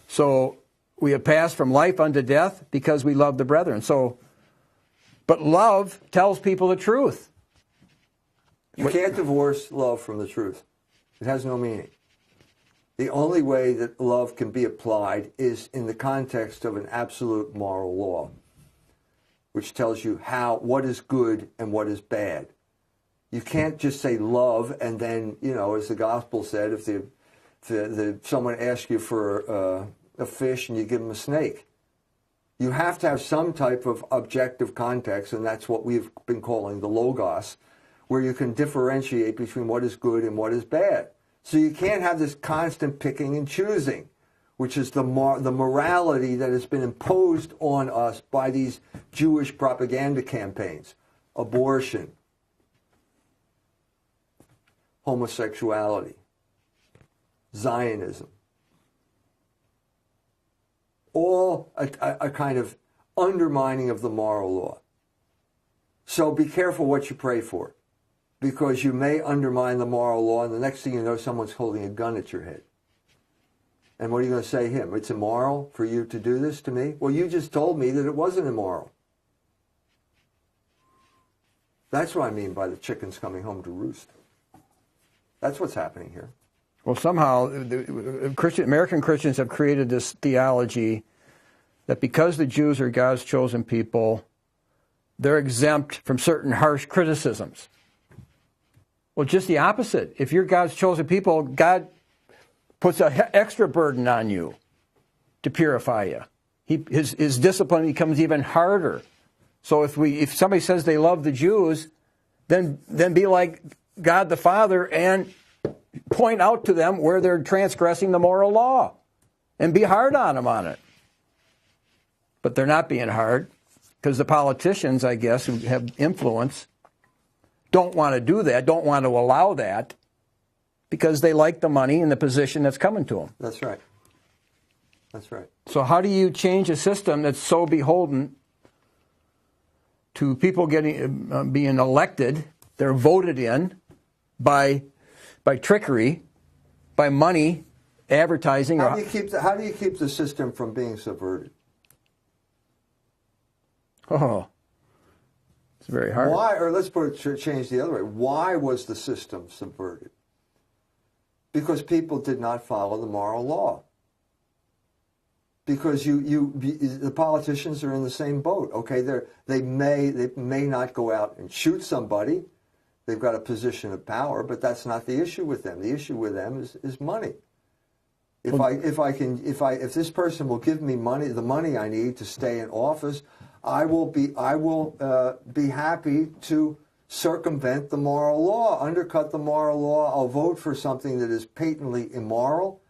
Speaker 1: So we have passed from life unto death because we love the brethren. But love tells people the truth.
Speaker 2: You can't divorce love from the truth. It has no meaning. The only way that love can be applied is in the context of an absolute moral law, which tells you what is good and what is bad. You can't just say love and then, as the gospel said, if someone asks you for a fish and you give them a snake. You have to have some type of objective context, and that's what we've been calling the logos, where you can differentiate between what is good and what is bad. So you can't have this constant picking and choosing, which is the morality that has been imposed on us by these Jewish propaganda campaigns. Abortion, homosexuality, Zionism. All a kind of undermining of the moral law. So be careful what you pray for, because you may undermine the moral law, and the next thing you know, someone's holding a gun at your head. And what are you going to say to him? It's immoral for you to do this to me? Well, you just told me that it wasn't immoral. That's what I mean by the chickens coming home to roost. That's what's happening here.
Speaker 1: Well, somehow, American Christians have created this theology that because the Jews are God's chosen people, they're exempt from certain harsh criticisms. Well, just the opposite. If you're God's chosen people, God puts an extra burden on you to purify you. His discipline becomes even harder. So if somebody says they love the Jews, then be like God the Father and point out to them where they're transgressing the moral law and be hard on them on it. But they're not being hard because the politicians, I guess, who have influence don't want to do that, don't want to allow that because they like the money and the position that's coming to them.
Speaker 2: That's right. That's right.
Speaker 1: So how do you change a system that's so beholden to people being elected, they're voted in by trickery, by money, advertising?
Speaker 2: How do you keep the system from being subverted?
Speaker 1: Oh, it's very hard.
Speaker 2: Why, or let's change the other way. Why was the system subverted? Because people did not follow the moral law. Because the politicians are in the same boat. Okay, they may not go out and shoot somebody. They've got a position of power, but that's not the issue with them. The issue with them is money. If this person will give me money, the money I need to stay in office, I will be happy to circumvent the moral law, undercut the moral law. I'll vote for something that is patently immoral,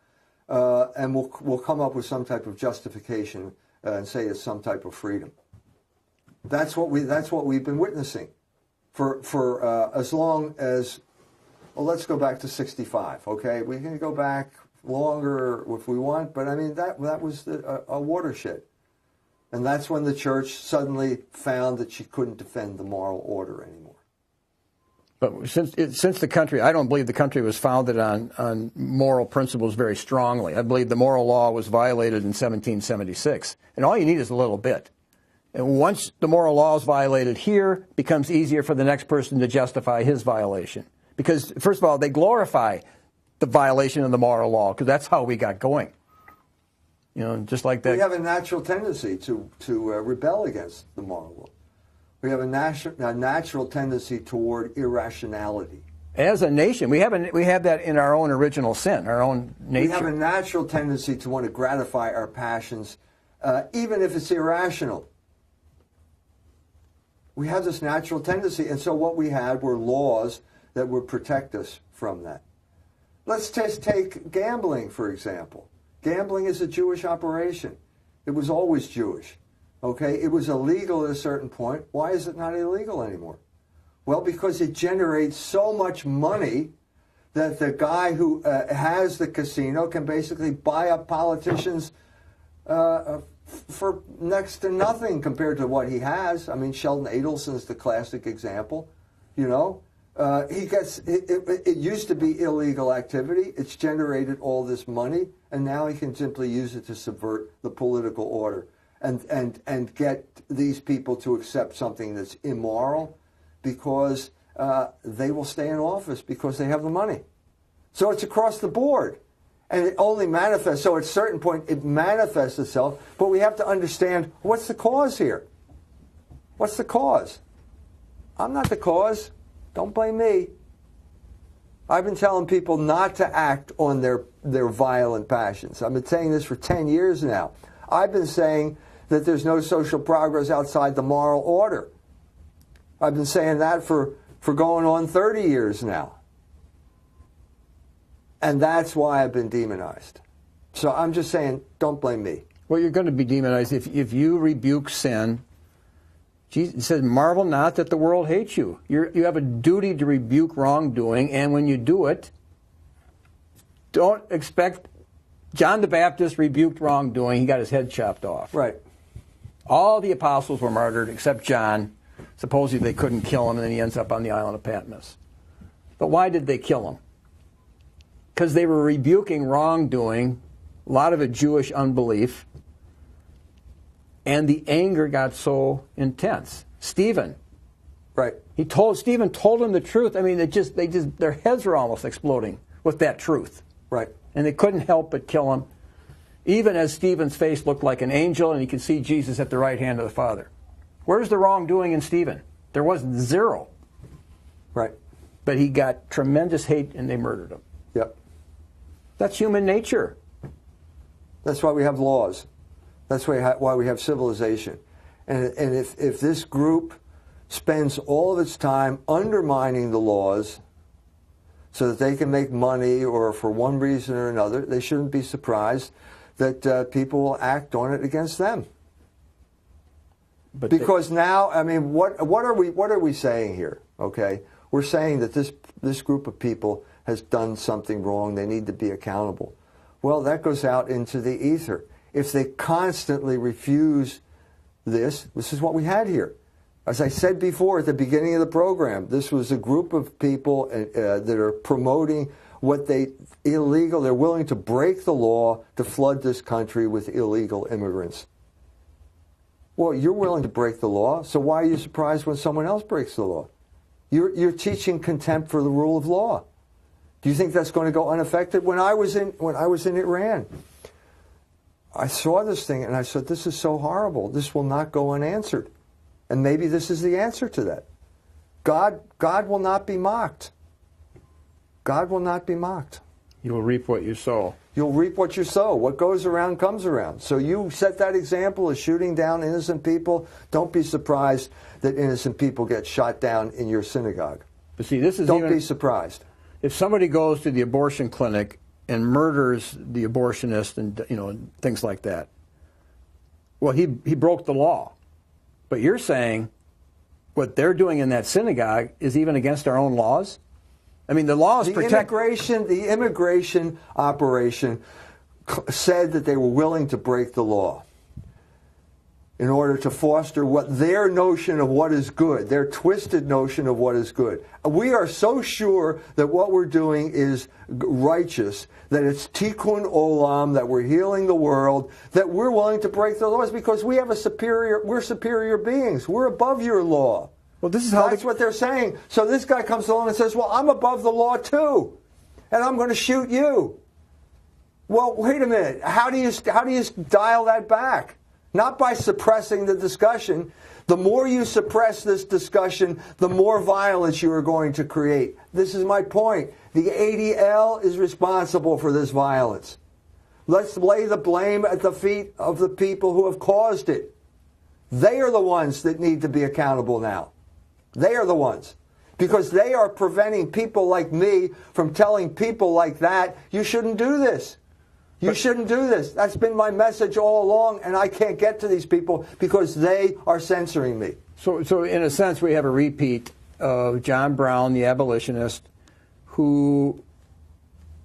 Speaker 2: and we'll come up with some type of justification and say it's some type of freedom. That's what we've been witnessing for as long as. Well, let's go back to 65. Okay, we can go back longer if we want, but I mean that was a watershed. And that's when the church suddenly found that she couldn't defend the moral order anymore.
Speaker 1: But since the country, I don't believe the country was founded on moral principles very strongly. I believe the moral law was violated in 1776. And all you need is a little bit. And once the moral law is violated here, it becomes easier for the next person to justify his violation. Because, first of all, they glorify the violation of the moral law, because that's how we got going. You know, just like that.
Speaker 2: We have a natural tendency to rebel against the moral law. We have a natural tendency toward irrationality.
Speaker 1: As a nation, we have that in our own original sin, our own nature.
Speaker 2: We have a natural tendency to want to gratify our passions, even if it's irrational. We have this natural tendency, and so what we had were laws that would protect us from that. Let's just take gambling, for example. Gambling is a Jewish operation. It was always Jewish. Okay, it was illegal at a certain point. Why is it not illegal anymore? Well, because it generates so much money that the guy who has the casino can basically buy up politicians for next to nothing compared to what he has. I mean, Sheldon Adelson's the classic example. You know, it used to be illegal activity. It's generated all this money, and now he can simply use it to subvert the political order and get these people to accept something that's immoral because they will stay in office because they have the money. So it's across the board. And it only manifests, so at a certain point it manifests itself, but we have to understand what's the cause here. What's the cause? I'm not the cause. Don't blame me. I've been telling people not to act on their violent passions. I've been saying this for 10 years now. I've been saying that there's no social progress outside the moral order. I've been saying that for going on 30 years now. And that's why I've been demonized. So I'm just saying, don't blame me.
Speaker 1: Well, you're going to be demonized if you rebuke sin. Jesus says, marvel not that the world hates you. You have a duty to rebuke wrongdoing, and when you do it, don't expect... John the Baptist rebuked wrongdoing. He got his head chopped off.
Speaker 2: Right.
Speaker 1: All the apostles were martyred except John. Supposedly they couldn't kill him, and then he ends up on the island of Patmos. But why did they kill him? Because they were rebuking wrongdoing, a lot of it Jewish unbelief, and the anger got so intense. Stephen.
Speaker 2: Right.
Speaker 1: Stephen told him the truth. I mean, their heads were almost exploding with that truth.
Speaker 2: Right.
Speaker 1: And they couldn't help but kill him, even as Stephen's face looked like an angel and he could see Jesus at the right hand of the Father. Where's the wrongdoing in Stephen? There wasn't, zero.
Speaker 2: Right.
Speaker 1: But he got tremendous hate and they murdered him.
Speaker 2: Yep.
Speaker 1: That's human nature.
Speaker 2: That's why we have laws. That's why we have civilization. And if this group spends all of its time undermining the laws so that they can make money or for one reason or another, they shouldn't be surprised that people will act on it against them. But because now, I mean, what are we saying here? Okay, we're saying that this group of people has done something wrong. They need to be accountable. Well, that goes out into the ether. If they constantly refuse this is what we had here. As I said before at the beginning of the program, this was a group of people that are promoting what illegal. They're willing to break the law to flood this country with illegal immigrants. Well, you're willing to break the law, so why are you surprised when someone else breaks the law? You're teaching contempt for the rule of law. Do you think that's going to go unaffected? When I was in Iran, I saw this thing and I said, this is so horrible. This will not go unanswered. And maybe this is the answer to that. God will not be mocked. God will not be mocked.
Speaker 1: You'll reap what you sow.
Speaker 2: You'll reap what you sow. What goes around comes around. So you set that example of shooting down innocent people. Don't be surprised that innocent people get shot down in your synagogue.
Speaker 1: But see, this is
Speaker 2: Don't be surprised.
Speaker 1: If somebody goes to the abortion clinic and murders the abortionist and things like that, well, he broke the law. But you're saying what they're doing in that synagogue is even against our own laws? I mean, the laws protect...
Speaker 2: The immigration operation said that they were willing to break the law in order to foster what their notion of what is good, their twisted notion of what is good. We are so sure that what we're doing is righteous, that it's tikkun olam, that we're healing the world, that we're willing to break the laws because we're superior beings. We're above your law.
Speaker 1: Well, this is how
Speaker 2: that's what they're saying. So this guy comes along and says, well, I'm above the law too, and I'm going to shoot you. Well, wait a minute. How do you dial that back? Not by suppressing the discussion. The more you suppress this discussion, the more violence you are going to create. This is my point. The ADL is responsible for this violence. Let's lay the blame at the feet of the people who have caused it. They are the ones that need to be accountable now. They are the ones. Because they are preventing people like me from telling people like that, you shouldn't do this. You shouldn't do this. That's been my message all along, and I can't get to these people because they are censoring me.
Speaker 1: So in a sense, we have a repeat of John Brown, the abolitionist, who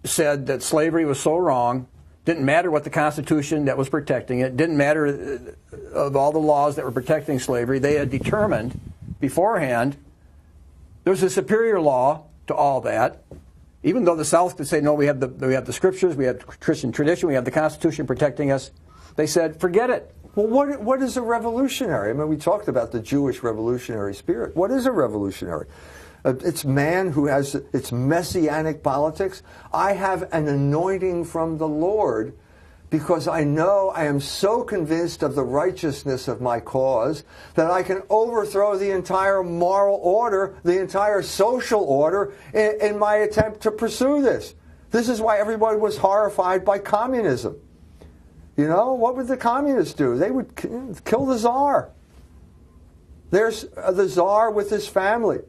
Speaker 1: said that slavery was so wrong, didn't matter what the Constitution that was protecting it, didn't matter of all the laws that were protecting slavery. They had determined beforehand there's a superior law to all that. Even though the South could say, no, we have the Scriptures, we have Christian tradition, we have the Constitution protecting us, they said, forget it.
Speaker 2: Well, what is a revolutionary? I mean, we talked about the Jewish revolutionary spirit. What is a revolutionary? It's man who has, it's messianic politics. I have an anointing from the Lord because I know I am so convinced of the righteousness of my cause that I can overthrow the entire moral order, the entire social order in my attempt to pursue this. This is why everybody was horrified by communism. You know, what would the communists do? They would kill the Tsar. There's the Tsar with his family.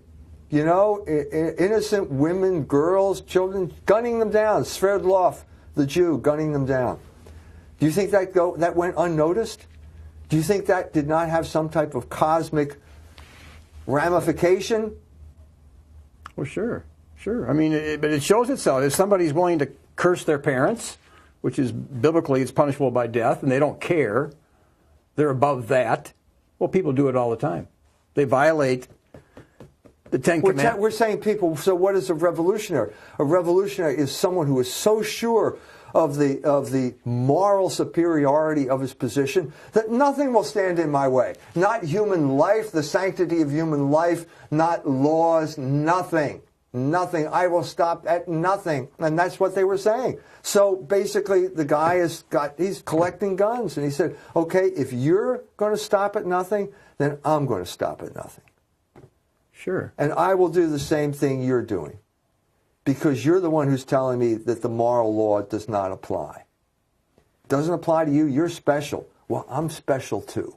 Speaker 2: You know, innocent women, girls, children, gunning them down. Sverdlov, the Jew, gunning them down. Do you think that went unnoticed? Do you think that did not have some type of cosmic ramification?
Speaker 1: Well, sure. I mean, but it shows itself. If somebody's willing to curse their parents, which is biblically it's punishable by death, and they don't care, they're above that. Well, people do it all the time. They violate the Ten Commandments.
Speaker 2: We're saying people, so what is a revolutionary? A revolutionary is someone who is so sure of the moral superiority of his position that nothing will stand in my way. Not human life, the sanctity of human life, not laws, nothing. Nothing. I will stop at nothing. And that's what they were saying. So basically the guy he's collecting guns, and he said, okay, if you're going to stop at nothing, then I'm going to stop at nothing.
Speaker 1: Sure.
Speaker 2: And I will do the same thing you're doing. Because you're the one who's telling me that the moral law does not apply. Doesn't apply to you, you're special. Well, I'm special too.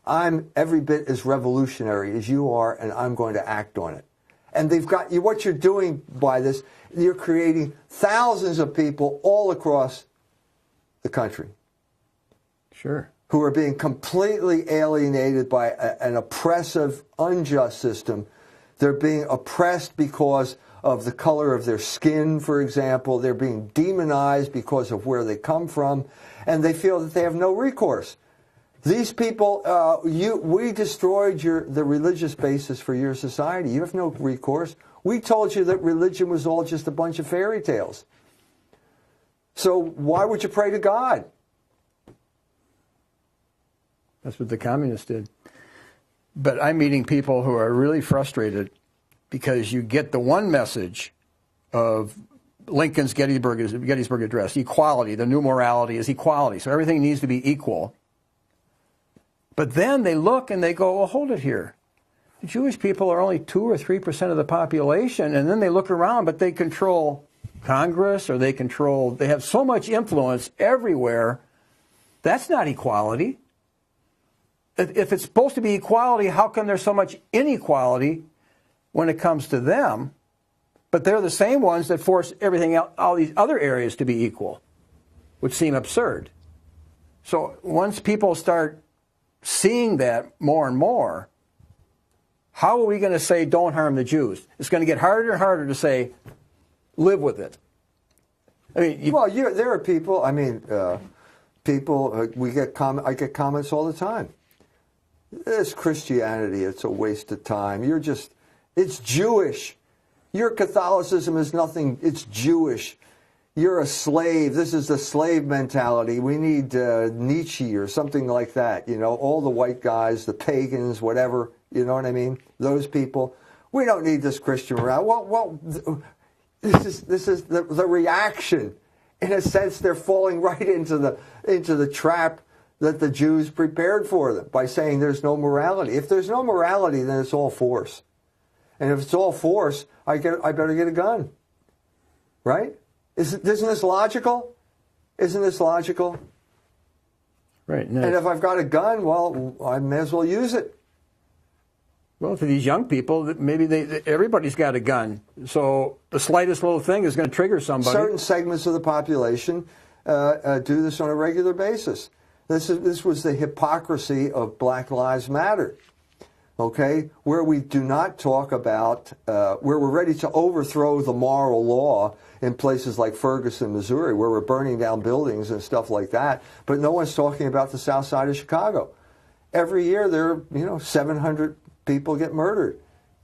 Speaker 2: I'm every bit as revolutionary as you are, and I'm going to act on it. And they've got you. What you're doing by this, you're creating thousands of people all across the country.
Speaker 1: Sure.
Speaker 2: Who are being completely alienated by an oppressive, unjust system. They're being oppressed because of the color of their skin, for example. They're being demonized because of where they come from, and they feel that they have no recourse. These people, we destroyed the religious basis for your society. You have no recourse. We told you that religion was all just a bunch of fairy tales. So why would you pray to God?
Speaker 1: That's what the communists did. But I'm meeting people who are really frustrated because you get the one message of Lincoln's Gettysburg Address, equality, the new morality is equality. So everything needs to be equal. But then they look and they go, well, hold it here. The Jewish people are only 2 or 3% of the population, and then they look around, but they control Congress, or they have so much influence everywhere. That's not equality. If it's supposed to be equality, how come there's so much inequality when it comes to them? But they're the same ones that force everything else, all these other areas to be equal, which seem absurd. So once people start seeing that more and more, how are we going to say don't harm the Jews? It's going to get harder and harder to say live with it. I mean,
Speaker 2: there are people. I mean, I get comments all the time. It's Christianity. It's a waste of time. It's Jewish. Your Catholicism is nothing. It's Jewish. You're a slave. This is the slave mentality. We need Nietzsche or something like that. You know, all the white guys, the pagans, whatever. You know what I mean? Those people. We don't need this Christian morality. Well, this is the reaction. In a sense, they're falling right into the trap that the Jews prepared for them by saying there's no morality. If there's no morality, then it's all force. And if it's all force, I better get a gun. Right? Isn't this logical? Isn't this logical?
Speaker 1: Right. No.
Speaker 2: And if I've got a gun, well, I may as well use it.
Speaker 1: Well, to these young people, maybe everybody's got a gun. So the slightest little thing is going to trigger somebody.
Speaker 2: Certain segments of the population do this on a regular basis. This was the hypocrisy of Black Lives Matter. Okay, where we do not talk about, where we're ready to overthrow the moral law in places like Ferguson, Missouri, where we're burning down buildings and stuff like that, but no one's talking about the south side of Chicago. Every year there are, 700 people get murdered.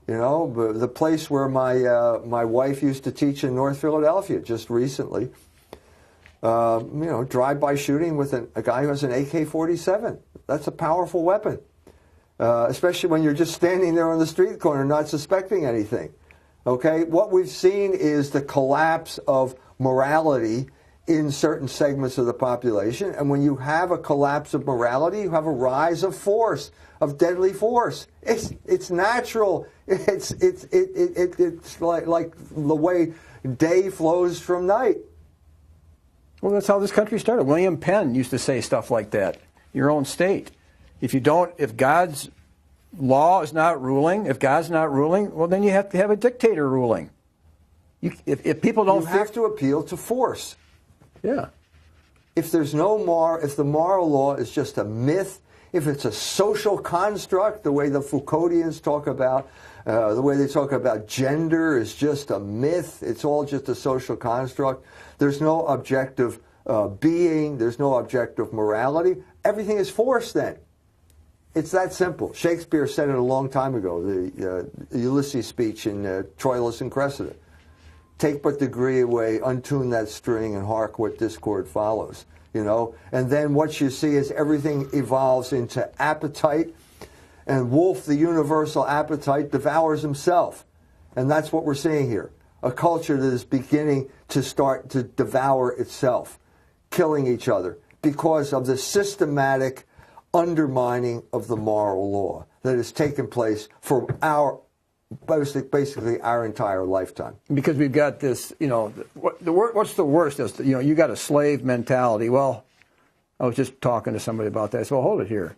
Speaker 2: The place where my wife used to teach in North Philadelphia just recently, drive-by shooting with a guy who has an AK-47. That's a powerful weapon. especially when you're just standing there on the street corner not suspecting anything. Okay? What we've seen is the collapse of morality in certain segments of the population, and when you have a collapse of morality, you have a rise of force, of deadly force. It's natural. It's like the way day flows from night.
Speaker 1: Well, that's how this country started. William Penn used to say stuff like that. Your own state. If God's law is not ruling, if God's not ruling, well, then you have to have a dictator ruling. If people don't,
Speaker 2: you have to appeal to force.
Speaker 1: Yeah.
Speaker 2: If there's if the moral law is just a myth, if it's a social construct, the way the Foucauldians talk about, the way they talk about gender is just a myth, it's all just a social construct, there's no objective being, there's no objective morality, everything is force then. It's that simple. Shakespeare said it a long time ago, the Ulysses speech in Troilus and Cressida. Take but degree away, untune that string, and hark what discord follows. You know, and then what you see is everything evolves into appetite, and Wolf, the universal appetite, devours himself. And that's what we're seeing here. A culture that is beginning to start to devour itself, killing each other, because of the systematic undermining of the moral law that has taken place for basically our entire lifetime.
Speaker 1: Because we've got this, what's the worst is, you got a slave mentality. Well, I was just talking to somebody about that. So hold it here.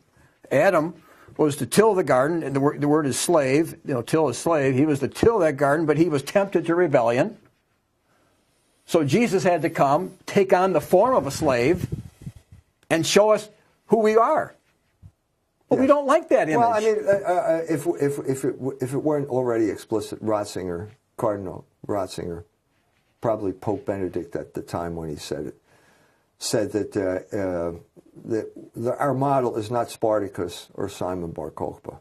Speaker 1: Adam was to till the garden, and the word is slave, till is slave. He was to till that garden, but he was tempted to rebellion. So Jesus had to come, take on the form of a slave, and show us who we are. Well, yes. We don't like that image.
Speaker 2: Well, I mean, if it weren't already explicit, Cardinal Ratzinger, probably Pope Benedict at the time when he said it, said that our model is not Spartacus or Simon Bar Kokhba.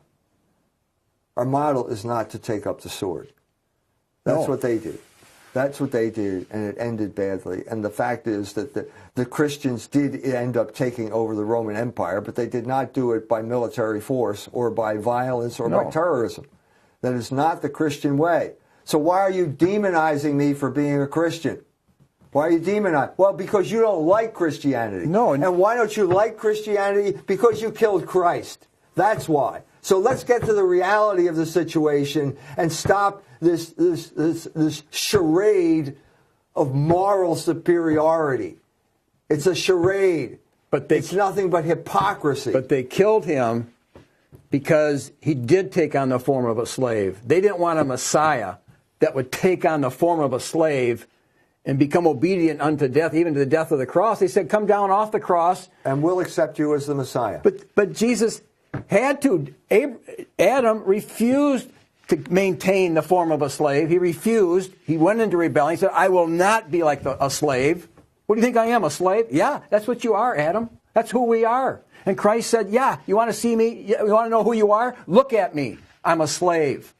Speaker 2: Our model is not to take up the sword. That's what they did. That's what they did, and it ended badly. And the fact is that the Christians did end up taking over the Roman Empire, but they did not do it by military force or by violence or by terrorism. That is not the Christian way. So why are you demonizing me for being a Christian? Why are you demonizing? Well, because you don't like Christianity.
Speaker 1: No.
Speaker 2: And why don't you like Christianity? Because you killed Christ. That's why. So let's get to the reality of the situation and stop this charade of moral superiority. It's a charade. It's nothing but hypocrisy.
Speaker 1: But they killed him because he did take on the form of a slave. They didn't want a Messiah that would take on the form of a slave and become obedient unto death, even to the death of the cross. They said, come down off the cross.
Speaker 2: And we'll accept you as the Messiah.
Speaker 1: But Jesus had to. Adam refused to maintain the form of a slave. He refused. He went into rebellion. He said, I will not be like a slave. What do you think I am, a slave? Yeah, that's what you are, Adam. That's who we are. And Christ said, yeah, you want to see me? You want to know who you are? Look at me. I'm a slave.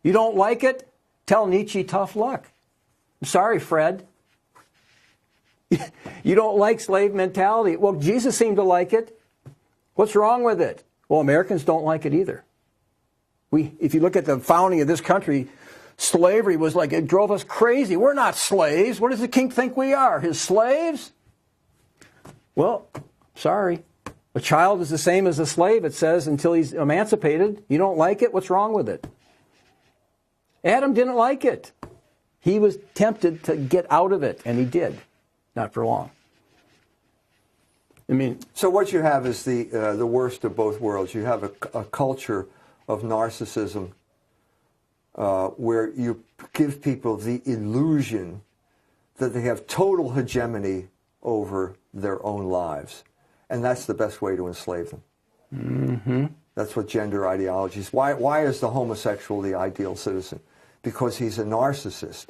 Speaker 1: You don't like it? Tell Nietzsche tough luck. I'm sorry, Fred. You don't like slave mentality. Well, Jesus seemed to like it. What's wrong with it? Well, Americans don't like it either. If you look at the founding of this country, slavery was like, it drove us crazy. We're not slaves. What does the king think we are? His slaves? Well, sorry. A child is the same as a slave, it says, until he's emancipated. You don't like it? What's wrong with it? Adam didn't like it. He was tempted to get out of it, and he did. Not for long.
Speaker 2: So what you have is the worst of both worlds. You have a culture of narcissism where you give people the illusion that they have total hegemony over their own lives. And that's the best way to enslave them.
Speaker 1: Mm-hmm.
Speaker 2: That's what gender ideology is. Why is the homosexual the ideal citizen? Because he's a narcissist.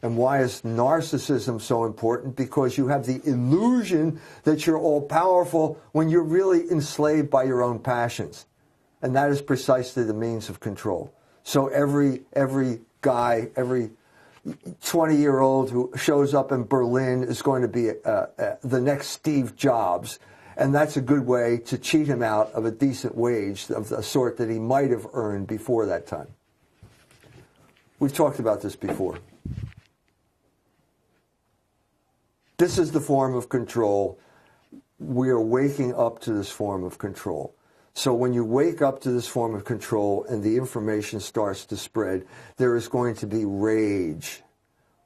Speaker 2: And why is narcissism so important? Because you have the illusion that you're all-powerful when you're really enslaved by your own passions. And that is precisely the means of control. So every guy, every 20-year-old who shows up in Berlin is going to be the next Steve Jobs. And that's a good way to cheat him out of a decent wage of the sort that he might have earned before that time. We've talked about this before. This is the form of control. We are waking up to this form of control. So when you wake up to this form of control and the information starts to spread, there is going to be rage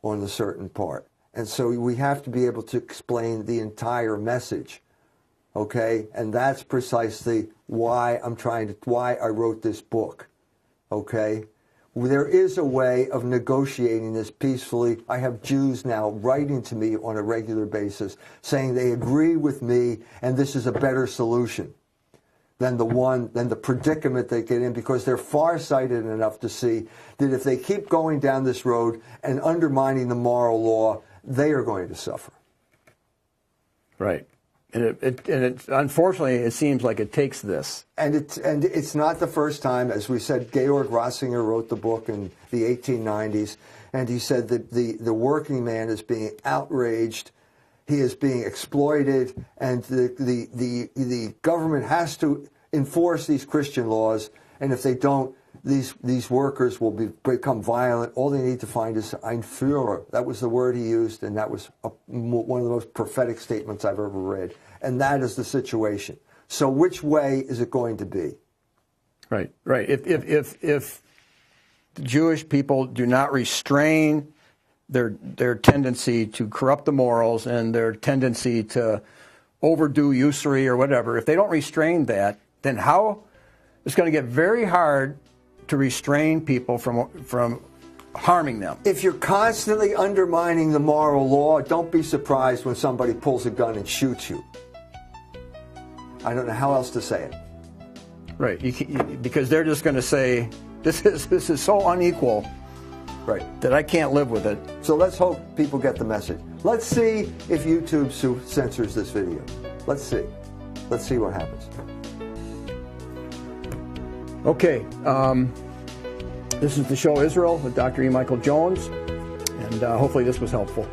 Speaker 2: on a certain part. And so we have to be able to explain the entire message. Okay? And that's precisely why why I wrote this book. Okay? There is a way of negotiating this peacefully. I have Jews now writing to me on a regular basis saying they agree with me and this is a better solution than the predicament they get in, because they're farsighted enough to see that if they keep going down this road and undermining the moral law, they are going to suffer.
Speaker 1: Right. And unfortunately, it seems like it takes this.
Speaker 2: And it's not the first time. As we said, Georg Ratzinger wrote the book in the 1890s, and he said that the working man is being outraged, he is being exploited, and the government has to enforce these Christian laws, and if they don't, these workers will become violent. All they need to find is ein Führer. That was the word he used, and that was one of the most prophetic statements I've ever read. And that is the situation. So which way is it going to be?
Speaker 1: Right, right. If the Jewish people do not restrain their tendency to corrupt the morals and their tendency to overdo usury or whatever, if they don't restrain that, then how it's going to get very hard to restrain people from harming them.
Speaker 2: If you're constantly undermining the moral law, don't be surprised when somebody pulls a gun and shoots you. I don't know how else to say it.
Speaker 1: Right, because they're just going to say, this is so unequal,
Speaker 2: right,
Speaker 1: that I can't live with it.
Speaker 2: So let's hope people get the message. Let's see if YouTube censors this video. Let's see. Let's see what happens.
Speaker 1: Okay, this is the show Israel with Dr. E.Michael Jones, and hopefully this was helpful.